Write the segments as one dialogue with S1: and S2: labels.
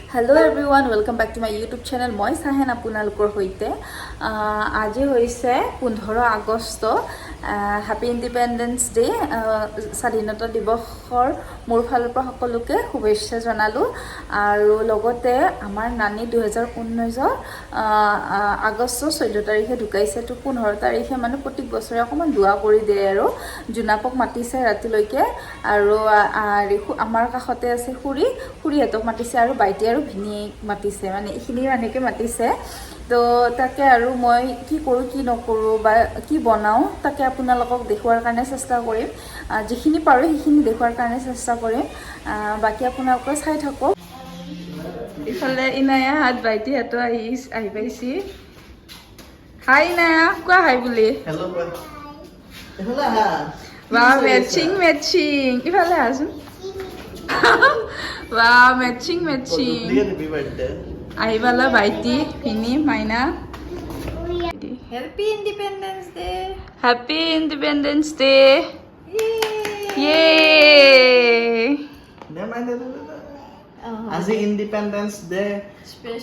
S1: Hello everyone, welcome back to my YouTube channel. মই চাহেন আপোনালোকৰ হৈতে আজি হৈছে 15 আগষ্ট হ্যাপি ইন্ডিপেন্ডেন্স ডে স্বাধীনতা দিৱসৰ মোৰ ফালৰ পৰা সকলোকে শুভেচ্ছা জনালো আৰু লগতে আমাৰ নানি 2019 আগষ্ট 14 তাৰিখে ঢুকাইছে তো 15 তাৰিখে মানে প্ৰতি বছৰে অকমান দুৱা কৰি দিয়ে আৰু জুনাপক মাতিছে ৰাতিলৈকে আৰু আমাৰ কাষতে আছে খুৰীহঁতক মাতিছে আৰু বাইটি আৰু ভিনিয়েক মাতিছে মানে এইখিনি মানেকে মাতিছে তো তাকে আৰু মই কি কৰোঁ কি নকৰোঁ বা কি বনাওঁ তাকে আপোনালোকক দেখুৱাৰ কাৰণে চেষ্টা কৰিম যিখিনি পাৰোঁ সেইখিনি দেখুৱাৰ কাৰণে চেষ্টা কৰিম বাকি আপোনালোকে চাই থাকক ইফালে ইনায়া হাত বাইটিহঁতো আহি পাইছি হাই ইনায়া কোৱা হাই বুলি
S2: হেল্ল' ইফালে আহা
S1: বা মেচিং ইফালে আহাচোন বা মেচিং আহিবালা ভাইটি ভিনি মাইনা হ্যাপি ইন্ডিপেন্ডেন্স ডে ইয়ে
S2: আজি ইন্ডিপেন্ডেন্স ডে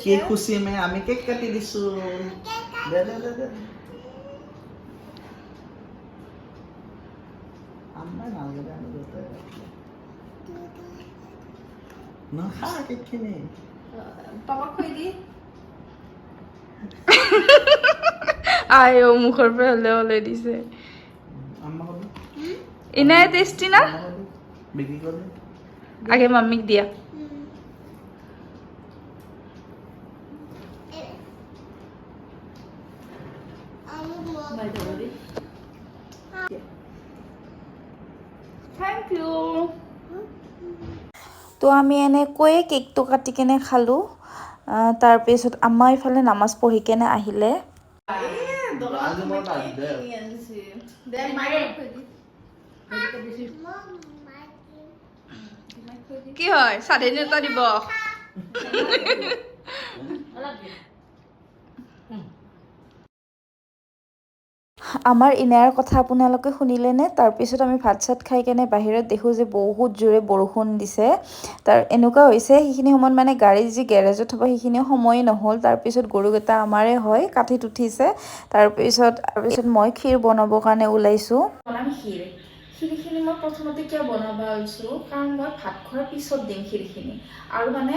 S2: কি খুশি মে আমি কেক কাটি দিছো দে আম্মা নালগে আমি যেতে না খা কেক খিনি
S1: পাপা খুই দি আয়ো মুখৰ পৰা হলে দিছে
S2: আম্মা কবি
S1: ইনাই টেষ্টি না
S2: বিক্রি করে
S1: আগে মাম্মিক দিয়া থ্যাংক ইউ তো আমি এনেকৈয়ে কেকটো কাটি কেনে খালোঁ তাৰপিছত আম্মা ইফালে নামাজ পঢ়ি কেনে আহিলে কি হয় স্বাধীনতা দিৱস আমাৰ ইনাৰ কথা আপোনালোকে শুনিলেনে তাৰপিছত আমি ভাত চাত খাই কেনে বাহিৰত দেখোঁ যে বহুত জোৰে বৰষুণ দিছে তাৰ এনেকুৱা হৈছে সেইখিনি সময়ত মানে গাড়ী যি গেৰেজত থ'ব সেইখিনি সময়ে নহ'ল তাৰপিছত গৰুকেইটা আমাৰে হয় কাঠিত উঠিছে তাৰপিছত মই ক্ষীৰ বনাবৰ কাৰণে ওলাইছোঁ বনাম ক্ষীৰখিনি মই প্ৰথমতে কিয় বনাব ওলাইছোঁ কাৰণ মই ভাত খোৱাৰ পিছত দিম ক্ষীৰখিনি আৰু মানে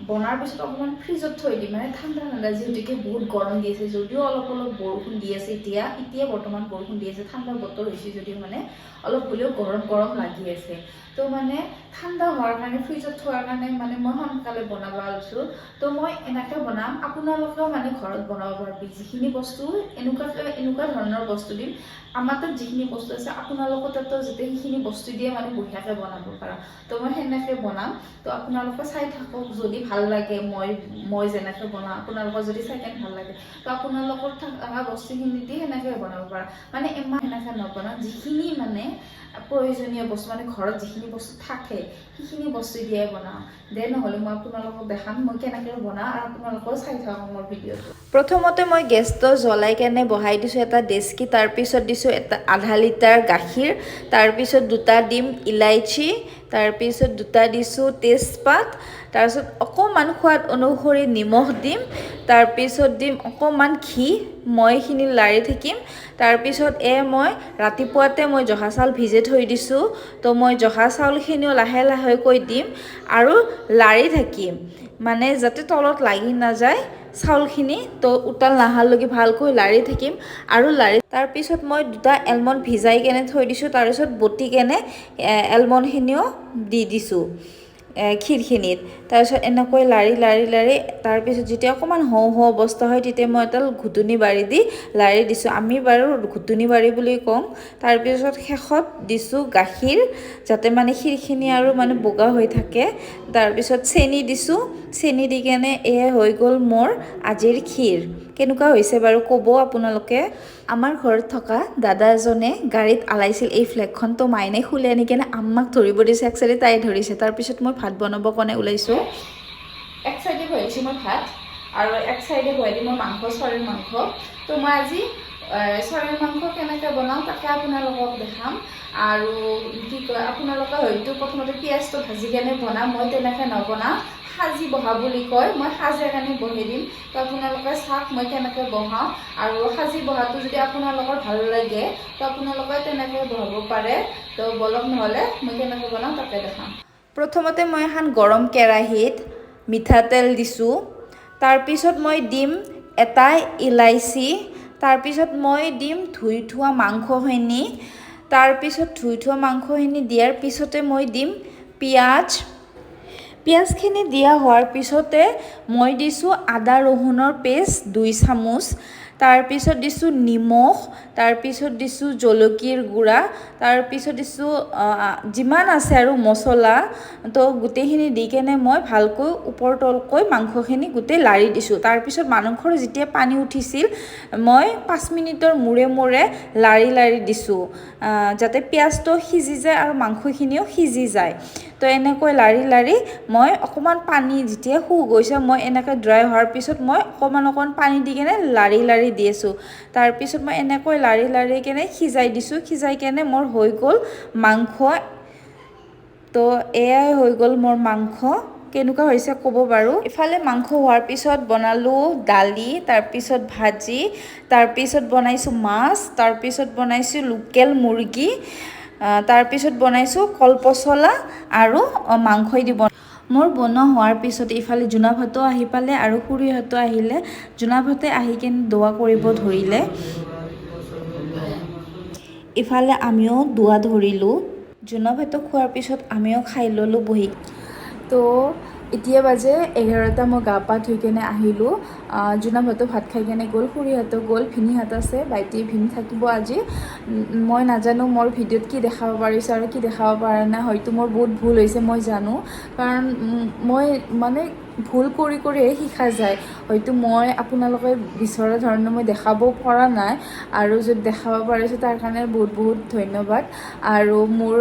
S1: বনাৰ পিছত অকণমান ফ্ৰিজত থৈ দিম মানে ঠাণ্ডা যিহেতুকে বহুত গৰম দি আছে যদিও অলপ বৰষুণ দি আছে এতিয়া বৰ্তমান বৰষুণ দি আছে ঠাণ্ডা বতৰ হৈছে যদিও মানে অলপ হ'লেও গৰম লাগি আছে তো মানে ঠাণ্ডা হোৱাৰ কাৰণে ফ্ৰিজত থোৱাৰ কাৰণে মানে মই সোনকালে বনাব ওলাইছোঁ তো মই এনেকৈ বনাম আপোনালোকেও মানে ঘৰত বনাব পাৰিবি যিখিনি বস্তু এনেকুৱা ধৰণৰ বস্তু দিম আমাৰ তাত যিখিনি বস্তু আছে আপোনালোকৰ তাতো যাতে সেইখিনি বস্তু দিয়ে মানে বঢ়িয়াকৈ বনাব পাৰা তো মই সেনেকৈ বনাম তো আপোনালোকে চাই থাকক যদি ভাল লাগে মই যেনেকৈ বনাওঁ আপোনালোকৰ যদি চাই কেনে ভাল লাগে তো আপোনালোকৰ থকা বস্তুখিনি দি সেনেকৈ বনাব পাৰা মানে ইমান সেনেকৈ নবনাওঁ যিখিনি মানে প্ৰয়োজনীয় বস্তু মানে ঘৰত যিখিনি বস্তু থাকে সেইখিনি বস্তু দিয়ে বনাওঁ নহ'লে মই আপোনালোকক দেখাম মই কেনেকৈ বনাওঁ আৰু আপোনালোকেও চাই থাকক মোৰ ভিডিঅ'টো প্ৰথমতে মই গেছটো জ্বলাই কেনে বহাই দিছোঁ এটা ডেচকি তাৰপিছত দিছোঁ এটা আধা লিটাৰ গাখীৰ তাৰপিছত 2টা ডিম ইলাইচি তাৰপিছত 2টা দিছোঁ তেজপাত তাৰপিছত অকণমান সোৱাদ অনুসৰি নিমখ দিম তাৰপিছত দিম অকণমান ঘি মই এইখিনি লাৰি থাকিম তাৰপিছত মই ৰাতিপুৱাতে মই জহা চাউল ভিজে থৈ দিছোঁ তো মই জহা চাউলখিনিও লাহেকৈ দিম আৰু লাৰি থাকিম মানে যাতে তলত লাগি নাযায় চাউলখিনি তো উতাল নাহালৈকে ভালকৈ লাৰি থাকিম আৰু তাৰপিছত মই 2টা এলমণ্ড ভিজাই কেনে থৈ দিছোঁ তাৰপিছত বটি কেনে এলমণ্ডখিনিও দি দিছোঁ ক্ষীৰখিনিত তাৰপিছত এনেকৈ লাৰি তাৰপিছত যেতিয়া অকণমান হওঁ অৱস্থা হয় তেতিয়া মই এডাল ঘুটুনি বাৰী দি লাৰি দিছোঁ আমি বাৰু ঘুটুনি বাৰী বুলি কওঁ তাৰপিছত শেষত দিছোঁ গাখীৰ যাতে মানে ক্ষীৰখিনি আৰু মানে বগা হৈ থাকে তাৰপিছত চেনি দিছোঁ চেনি দি কেনে হৈ গ'ল মোৰ আজিৰ ক্ষীৰ কেনেকুৱা হৈছে বাৰু ক'ব আপোনালোকে আমাৰ ঘৰত থকা দাদা এজনে গাড়ীত আলাইছিল এই ফ্লেগখন তো মাইনে খুলে আনি কেনে আম্মাক ধৰিব দিছে একচাইডে তাই ধৰিছে তাৰপিছত মই ভাত বনাবৰ কাৰণে ওলাইছোঁ এক চাইডে বহাইছোঁ মই ভাত আৰু এক চাইডে বহাই দিম মই চৰাইৰ মাংস তো মই আজি চৰাইৰ মাংস কেনেকৈ বনাওঁ তাকে আপোনালোকক দেখাম আৰু কি কয় আপোনালোকে হয়তো প্ৰথমতে পিঁয়াজটো ভাজি কেনে বনাম মই তেনেকৈ নবনাওঁ সাজি বহা বুলি কয় মই সাজে কাৰণে বহি দিম তো আপোনালোকে চাওক মই কেনেকৈ বহাওঁ আৰু সাজি বহাটো যদি আপোনালোকৰ ভাল লাগে তো আপোনালোকে তেনেকৈ বহাব পাৰে তো বলক নহ'লে মই কেনেকৈ বনাওঁ তাকে দেখাম প্ৰথমতে মই এখন গৰম কেৰাহীত মিঠাতেল দিছোঁ তাৰপিছত মই দিম এটা ইলাইচি তাৰপিছত মই দিম ধুই থোৱা মাংসখিনি তাৰপিছত ধুই থোৱা মাংসখিনি দিয়াৰ পিছতে মই দিম পিঁয়াজখিনি দিয়া হোৱাৰ পিছতে মই দিছোঁ আদা ৰহুনৰ পেষ্ট 2 চামুচ তাৰপিছত দিছোঁ নিমখ তাৰপিছত দিছোঁ জলকীয়াৰ গুড়া তাৰপিছত দিছোঁ যিমান আছে আৰু মছলা তো গোটেইখিনি দি কেনে মই ভালকৈ ওপৰ তলকৈ মাংসখিনি গোটেই লাৰি দিছোঁ তাৰপিছত মাংসৰ যেতিয়া পানী উঠিছিল মই 5 মিনিটৰ মূৰে মূৰে লাৰি দিছোঁ যাতে পিঁয়াজটো সিজি যায় আৰু মাংসখিনিও সিজি যায় তো এনেকৈ লাৰি মই অকণমান পানী যেতিয়া শুক গৈছে মই এনেকৈ ড্ৰাই হোৱাৰ পিছত মই অকণমান পানী দি কেনে লাৰি দি আছোঁ তাৰপিছত মই এনেকৈ লাৰি কেনে সিজাই দিছোঁ সিজাই কেনে মোৰ হৈ গ'ল মাংস তো এয়াই হৈ গ'ল মোৰ মাংস কেনেকুৱা হৈছে ক'ব বাৰু ইফালে মাংস হোৱাৰ পিছত বনালোঁ দালি তাৰপিছত ভাজি তাৰপিছত বনাইছোঁ মাছ তাৰপিছত বনাইছোঁ লোকেল মুৰ্গী তাৰপিছত বনাইছোঁ কলপচলা আৰু মাংসই দি মোৰ বনোৱা হোৱাৰ পিছত ইফালে জোনাভাতো আহি পালে আৰু খুৰীহঁতো আহিলে জোনাভাতে আহি কেনে দোৱা কৰিব ধৰিলে ইফালে আমিও দোৱা ধৰিলোঁ জোনাভাতক খোৱাৰ পিছত আমিও খাই ল'লোঁ বহি তো এতিয়া বাজে 11টা মই গা পা ধুই কেনে আহিলোঁ জোনাভাতো ভাত খাই কেনে গ'ল খুৰীহঁতো গ'ল ভিনিহঁত আছে ভাইটি ভিনি থাকিব আজি মই নাজানো মোৰ ভিডিঅ'ত কি দেখাব পাৰিছোঁ আৰু কি দেখাব পৰা নাই হয়তো মোৰ বহুত ভুল হৈছে মই জানো কাৰণ মই মানে ভুল কৰিয়ে শিকা যায় হয়তো মই আপোনালোকে বিচৰা ধৰণে মই দেখাব পৰা নাই আৰু যদি দেখাব পাৰিছোঁ তাৰ কাৰণে বহুত ধন্যবাদ আৰু মোৰ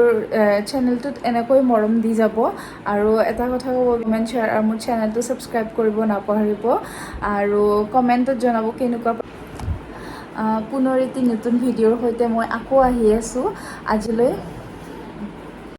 S1: চেনেলটোত এনেকৈ মৰম দি যাব আৰু এটা কথা ক'ব কমেণ্ট শ্বেয়াৰ আৰু মোৰ চেনেলটো ছাবস্ক্ৰাইব কৰিব নাপাহৰিব আৰু কমেণ্টত জনাব কেনেকুৱা পুনৰ এটি নতুন ভিডিঅ'ৰ সৈতে মই আকৌ আহি আছোঁ আজিলৈ